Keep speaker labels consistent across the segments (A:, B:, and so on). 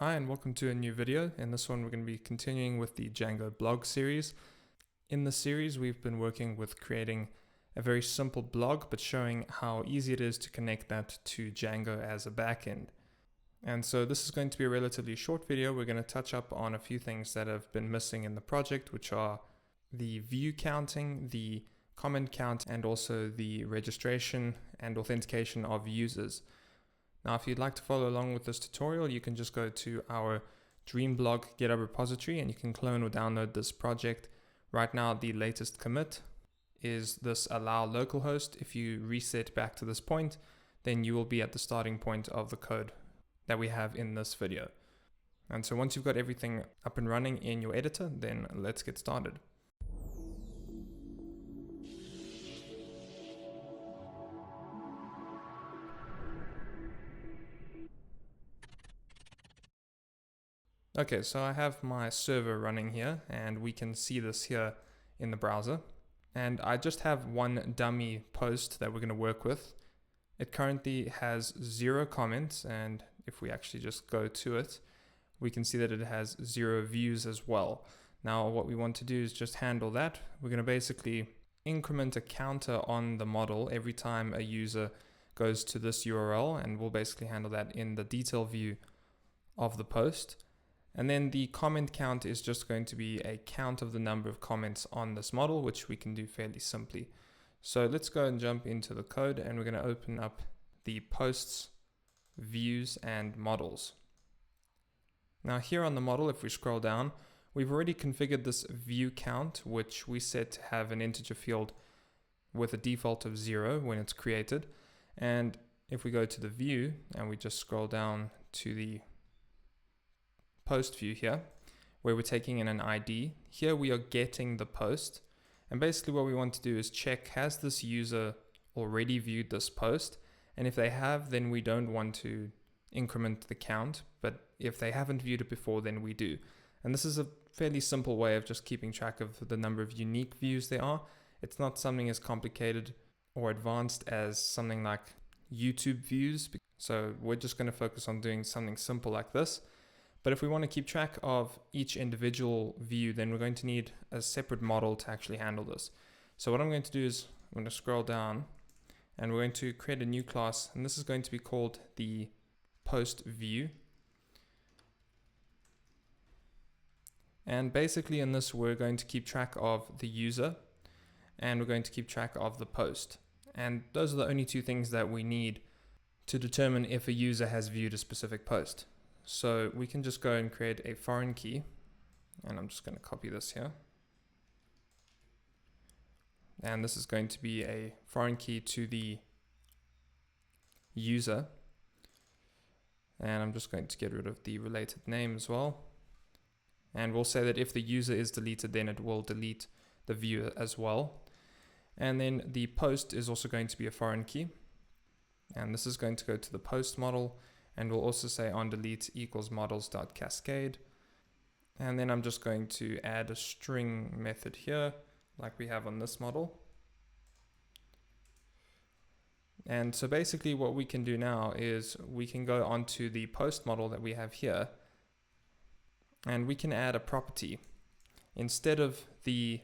A: Hi and welcome to a new video. In this one we're going to be continuing with the Django blog series. In this series we've been working with creating a very simple blog but showing how easy it is to connect that to Django as a backend. And so this is going to be a relatively short video. We're going to touch up on a few things that have been missing in the project, which are the view counting, the comment count, and also the registration and authentication of users. Now, if you'd like to follow along with this tutorial, you can just go to our Dreamblog GitHub repository and you can clone or download this project. Right now, the latest commit is this allow localhost. If you reset back to this point, then you will be at the starting point of the code that we have in this video. And so once you've got everything up and running in your editor, then let's get started. Okay, so I have my server running here and we can see this here in the browser. And I just have one dummy post that we're going to work with. It currently has 0 comments, and if we actually just go to it, we can see that it has 0 views as well. Now what we want to do is just handle that. We're going to basically increment a counter on the model every time a user goes to this URL, and we'll basically handle that in the detail view of the post. And then the comment count is just going to be a count of the number of comments on this model, which we can do fairly simply. So let's go and jump into the code, and we're going to open up the posts, views, and models. Now here on the model, if we scroll down, we've already configured this view count, which we set to have an integer field with a default of 0 when it's created. And if we go to the view and we just scroll down to the post view here, where we're taking in an ID, here we are getting the post. And basically what we want to do is check, has this user already viewed this post? And if they have, then we don't want to increment the count, but if they haven't viewed it before, then we do. And this is a fairly simple way of just keeping track of the number of unique views there are. It's not something as complicated or advanced as something like YouTube views. So we're just going to focus on doing something simple like this. But if we want to keep track of each individual view, then we're going to need a separate model to actually handle this. So what I'm going to do is I'm going to scroll down and we're going to create a new class, and this is going to be called the post view. And basically in this, we're going to keep track of the user and we're going to keep track of the post. And those are the only two things that we need to determine if a user has viewed a specific post. So we can just go and create a foreign key, and I'm just going to copy this here. And this is going to be a foreign key to the user. And I'm just going to get rid of the related name as well. And we'll say that if the user is deleted, then it will delete the view as well. And then the post is also going to be a foreign key. And this is going to go to the post model. And we'll also say on delete equals models.cascade. And then I'm just going to add a string method here, like we have on this model. And so basically what we can do now is we can go onto the post model that we have here, and we can add a property. Instead of the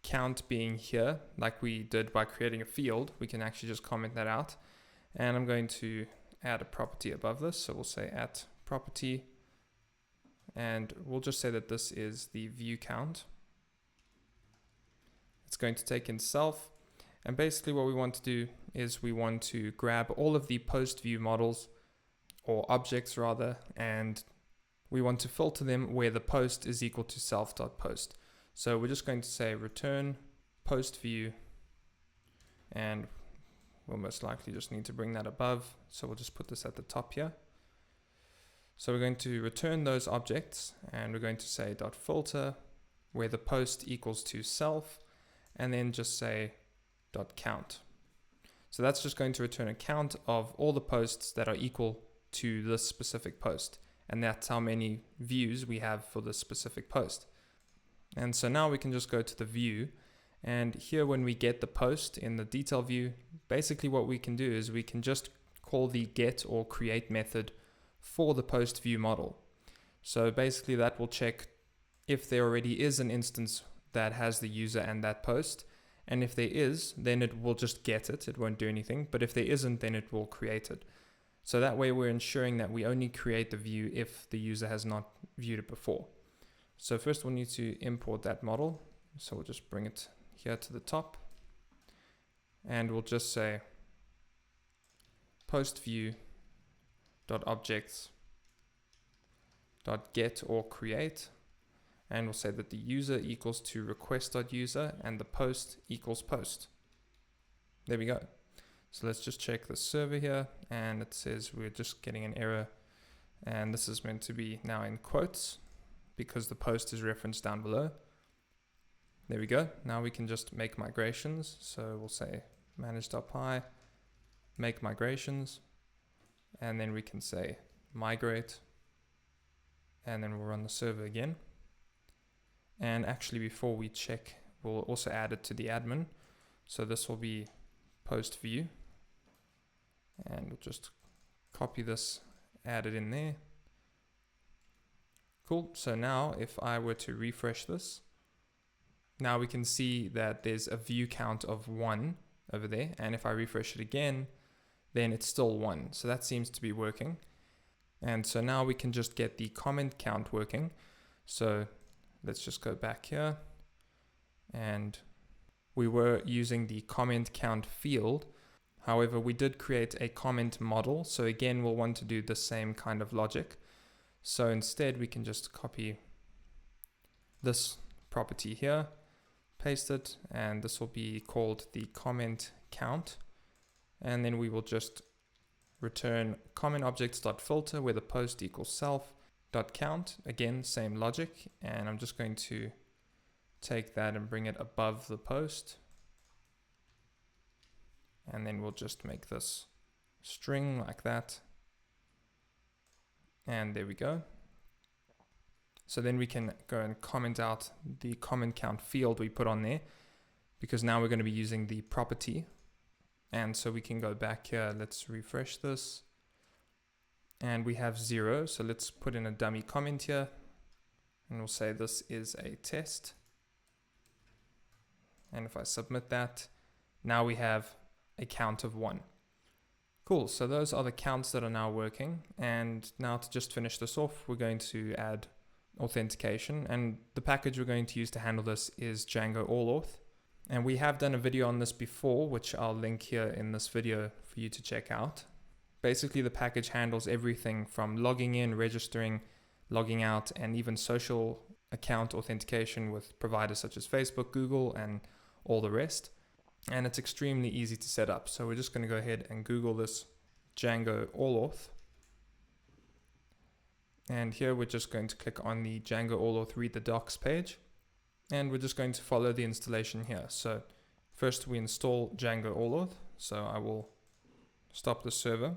A: count being here, like we did by creating a field, we can actually just comment that out. And I'm going to add a property above this, so we'll say at property, and we'll just say that this is the view count. It's going to take in self, and basically what we want to do is we want to grab all of the post view models, or objects rather, and we want to filter them where the post is equal to self.post. So we're just going to say return post view, and we'll most likely just need to bring that above. So we'll just put this at the top here. So we're going to return those objects, and we're going to say .filter where the post equals to self, and then just say .count. So that's just going to return a count of all the posts that are equal to this specific post. And that's how many views we have for this specific post. And so now we can just go to the view. And here when we get the post in the detail view, basically what we can do is we can just call the get or create method for the post view model. So basically that will check if there already is an instance that has the user and that post. And if there is, then it will just get it. It won't do anything. But if there isn't, then it will create it. So that way we're ensuring that we only create the view if the user has not viewed it before. So first we'll need to import that model. So we'll just bring it here to the top. And we'll just say post view dot objects dot get or create, and we'll say that the user equals to request.user and the post equals post. There we go. So let's just check the server here, and it says we're just getting an error, and this is meant to be now in quotes because the post is referenced down below. There we go. Now we can just make migrations. So we'll say manage.py, make migrations, and then we can say migrate, and then we'll run the server again. And actually before we check, we'll also add it to the admin. So this will be post view, and we'll just copy this, add it in there. Cool. So now if I were to refresh this, now we can see that there's a view count of 1 over there. And if I refresh it again, then it's still 1. So that seems to be working. And so now we can just get the comment count working. So let's just go back here. And we were using the comment count field. However, we did create a comment model. So again, we'll want to do the same kind of logic. So instead, we can just copy this property here, paste it, and this will be called the comment count. And then we will just return comment objects.filter where the post equals self.count. Again, same logic. And I'm just going to take that and bring it above the post. And then we'll just make this string like that. And there we go. So then we can go and comment out the comment count field we put on there, because now we're going to be using the property. And so we can go back here. Let's refresh this. And we have 0. So let's put in a dummy comment here. And we'll say this is a test. And if I submit that, now we have a count of 1. Cool. So those are the counts that are now working. And now to just finish this off, we're going to add authentication. And the package we're going to use to handle this is Django AllAuth. And we have done a video on this before, which I'll link here in this video for you to check out. Basically, the package handles everything from logging in, registering, logging out, and even social account authentication with providers such as Facebook, Google, and all the rest. And it's extremely easy to set up. So we're just going to go ahead and Google this Django AllAuth. And here we're just going to click on the Django AllAuth Read the Docs page. And we're just going to follow the installation here. So first we install Django AllAuth. So I will stop the server.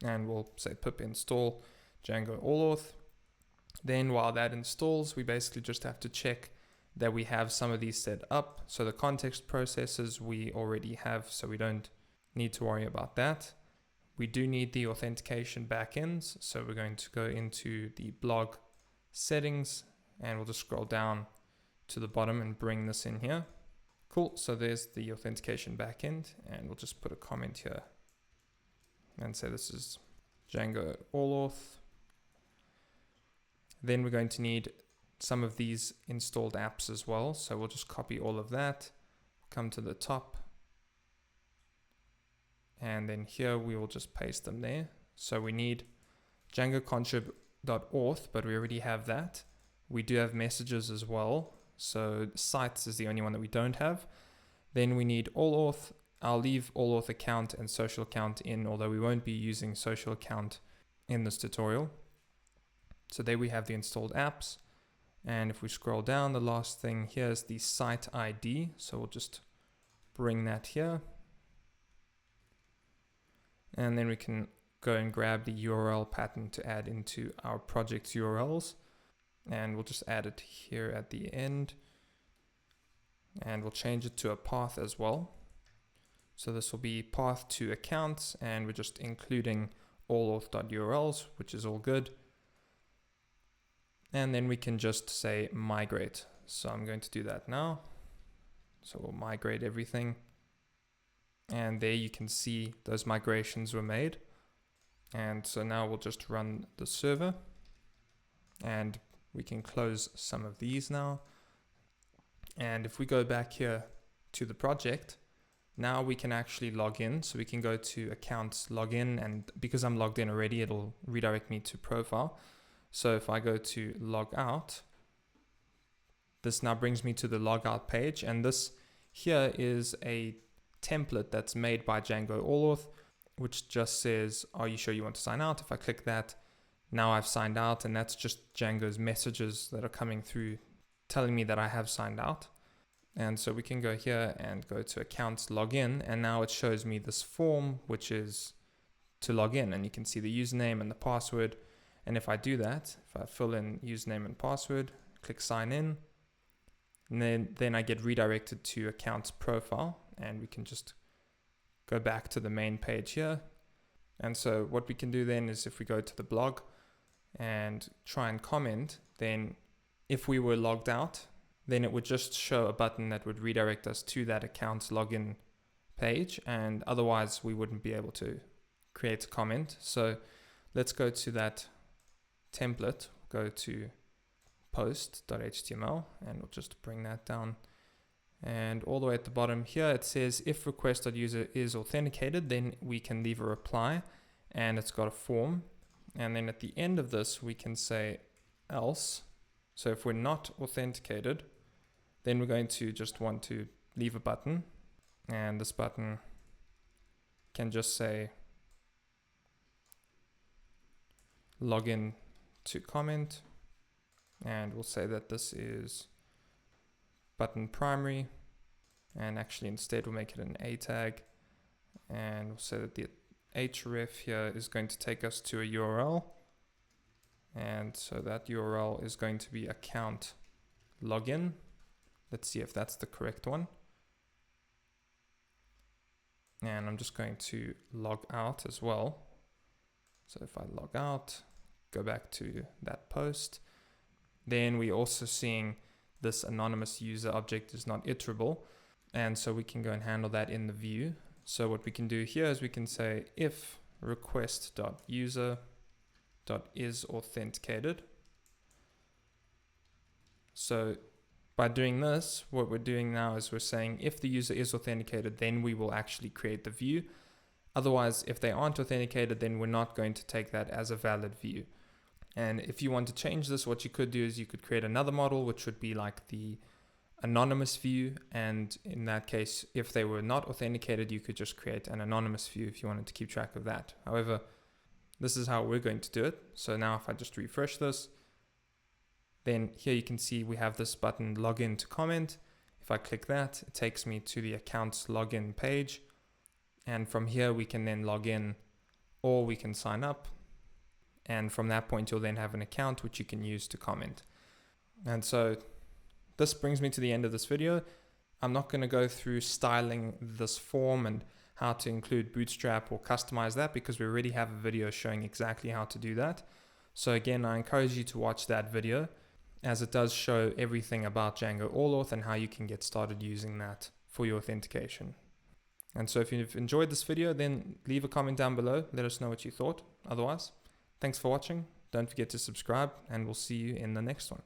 A: And we'll say pip install Django AllAuth. Then while that installs, we basically just have to check that we have some of these set up. So the context processes we already have, so we don't need to worry about that. We do need the authentication backends. So we're going to go into the blog settings, and we'll just scroll down to the bottom and bring this in here. Cool. So there's the authentication backend, and we'll just put a comment here and say this is Django AllAuth. Then we're going to need some of these installed apps as well. So we'll just copy all of that, come to the top, and then here we will just paste them there. So we need Django contrib.auth, but we already have that. We do have messages as well. So sites is the only one that we don't have. Then we need AllAuth. I'll leave AllAuth account and social account in, although we won't be using social account in this tutorial. So there we have the installed apps. And if we scroll down, the last thing here is the site ID. So we'll just bring that here. And then we can go and grab the URL pattern to add into our project's URLs. And we'll just add it here at the end. And we'll change it to a path as well. So this will be path to accounts, and we're just including all auth.urls, which is all good. And then we can just say migrate. So I'm going to do that now. So we'll migrate everything. And there you can see those migrations were made. And so now we'll just run the server, and we can close some of these now. And if we go back here to the project, now we can actually log in. So we can go to accounts, login, and because I'm logged in already, it'll redirect me to profile. So if I go to log out, this now brings me to the logout page, and this here is a template that's made by Django AllAuth, which just says, are you sure you want to sign out? If I click that, now I've signed out, and that's just Django's messages that are coming through telling me that I have signed out. And so we can go here and go to accounts login, and now it shows me this form, which is to log in, and you can see the username and the password. And if I do that, if I fill in username and password, click sign in, and then I get redirected to accounts profile, and we can just go back to the main page here. And so what we can do then is if we go to the blog and try and comment, then if we were logged out, then it would just show a button that would redirect us to that accounts login page, and otherwise we wouldn't be able to create a comment. So let's go to that template, go to post.html, and we'll just bring that down. And all the way at the bottom here, it says if request.user is authenticated, then we can leave a reply, and it's got a form. And then at the end of this, we can say else. So if we're not authenticated, then we're going to just want to leave a button, and this button can just say login to comment, and we'll say that this is button primary, and actually instead we'll make it an A tag, and we'll say that the href here is going to take us to a URL, and so that URL is going to be account login. Let's see if that's the correct one. And I'm just going to log out as well. So if I log out, go back to that post, then we're also seeing this anonymous user object is not iterable. And so we can go and handle that in the view. So what we can do here is we can say if request.user.is authenticated. So by doing this, what we're doing now is we're saying if the user is authenticated, then we will actually create the view. Otherwise, if they aren't authenticated, then we're not going to take that as a valid view. And if you want to change this, what you could do is you could create another model, which would be like the anonymous view. And in that case, if they were not authenticated, you could just create an anonymous view if you wanted to keep track of that. However, this is how we're going to do it. So now if I just refresh this, then here you can see we have this button login to comment. If I click that, it takes me to the accounts login page. And from here, we can then log in, or we can sign up. And from that point, you'll then have an account which you can use to comment. And so this brings me to the end of this video. I'm not going to go through styling this form and how to include Bootstrap or customize that, because we already have a video showing exactly how to do that. So again, I encourage you to watch that video, as it does show everything about Django AllAuth and how you can get started using that for your authentication. And so if you've enjoyed this video, then leave a comment down below. Let us know what you thought. Otherwise, thanks for watching. Don't forget to subscribe, and we'll see you in the next one.